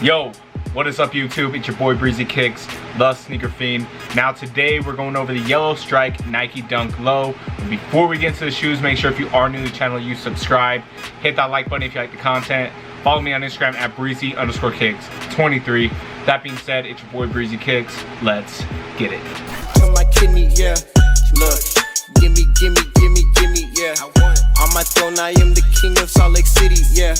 Yo, what is up YouTube? It's your boy Breezy Kicks, the Sneaker Fiend. Now today we're going over the Yellow Strike Nike Dunk Low. But before we get into the shoes, make sure if you are new to the channel, you subscribe. Hit that like button if you like the content. Follow me on Instagram at Breezy_Kicks23. That being said, it's your boy Breezy Kicks. Let's get it. To my kidney, yeah. Look, gimme, yeah. On my throne, I am the king of Salt Lake City, yeah.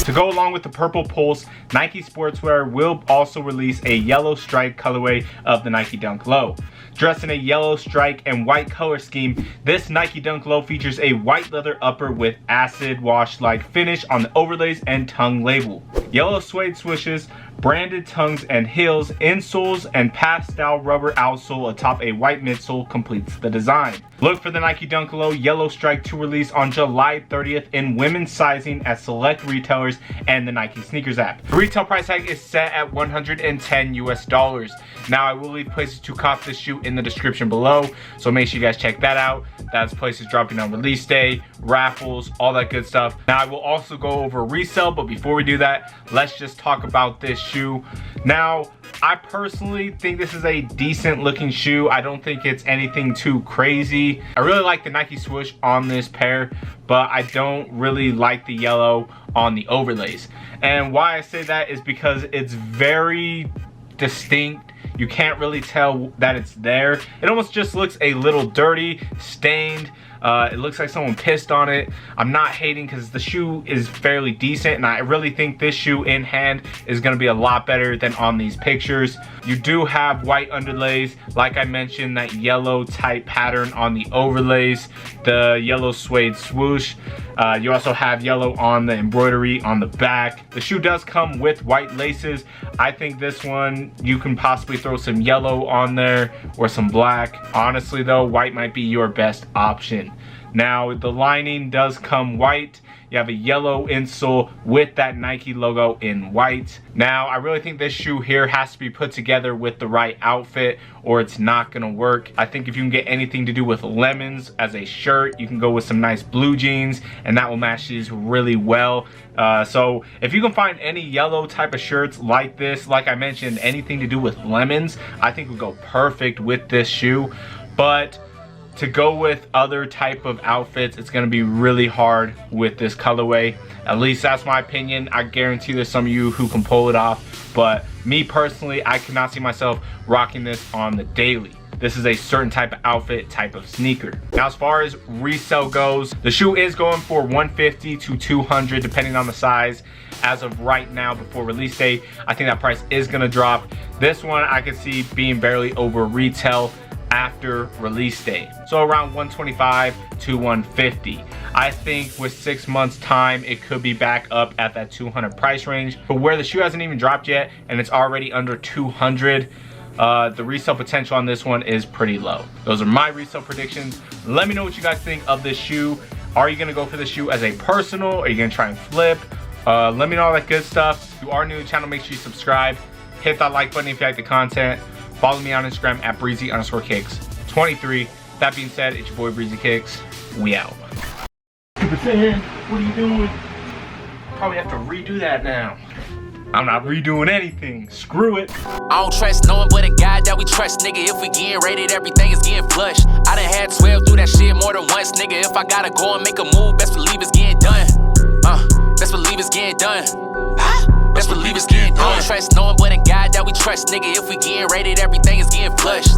To go along with the Purple Pulse, Nike Sportswear will also release a yellow stripe colorway of the Nike Dunk Low. Dressed in a yellow strike and white color scheme, this Nike Dunk Low features a white leather upper with acid wash-like finish on the overlays and tongue label. Yellow suede swooshes, branded tongues and heels, insoles, and pastel rubber outsole atop a white midsole completes the design. Look for the Nike Dunk Low Yellow Strike to release on July 30th in women's sizing at select retailers and the Nike Sneakers app. The retail price tag is set at $110 US. Now I will leave places to cop this shoe in the description below, so make sure you guys check that out. That's places dropping on release day, raffles, all that good stuff. Now I will also go over resale, but before we do that, let's just talk about this shoe. Now, I personally think this is a decent looking shoe. I don't think it's anything too crazy. I really like the Nike swoosh on this pair, but I don't really like the yellow on the overlays. And why I say that is because it's very distinct. You can't really tell that it's there. It almost just looks a little dirty, stained. It looks like someone pissed on it. I'm not hating because the shoe is fairly decent, and I really think this shoe in hand is going to be a lot better than on these pictures. You do have white underlays, like I mentioned, that yellow type pattern on the overlays, the yellow suede swoosh. You also have yellow on the embroidery on the back. The shoe does come with white laces. I think this one, you can possibly throw some yellow on there or some black. Honestly though, white might be your best option. Now the lining does come white. You have a yellow insole with that Nike logo in white. Now I really think this shoe here has to be put together with the right outfit or it's not gonna work. I think if you can get anything to do with lemons as a shirt, you can go with some nice blue jeans and that will match these really well. So if you can find any yellow type of shirts like this, like I mentioned, anything to do with lemons, I think would go perfect with this shoe. But to go with other type of outfits, it's going to be really hard with this colorway. At least that's my opinion. I guarantee there's some of you who can pull it off, but me personally, I cannot see myself rocking this on the daily. This is a certain type of outfit, type of sneaker. Now as far as resale goes, the shoe is going for $150 to $200 depending on the size. As of right now, before release day, I think that price is going to drop. This one I could see being barely over retail after release day, so around $125 to $150. I think with 6 months time it could be back up at that $200 price range, but where the shoe hasn't even dropped yet and it's already under $200, the resale potential on this one is pretty low. Those are my resale predictions. Let me know what you guys think of this shoe. Are you gonna go for the shoe as a personal? Are you gonna try and flip? Let me know all that good stuff. If you are new to the channel, make sure you subscribe, hit that like button if you like the content. Follow me on Instagram at Breezy_Kicks23. That being said, it's your boy Breezy Kicks. We out. What are you doing? Probably have to redo that now. I'm not redoing anything. Screw it. I don't trust no one but a guy that we trust, nigga. If we getting rated, everything is getting flushed. I done had 12 do that shit more than once, nigga. If I gotta go and make a move, best believe it's getting done. Best believe it's getting done. Best believe it's getting done. I don't trust no one but a guy that we trust, nigga. If we getting rated, everything is getting flushed.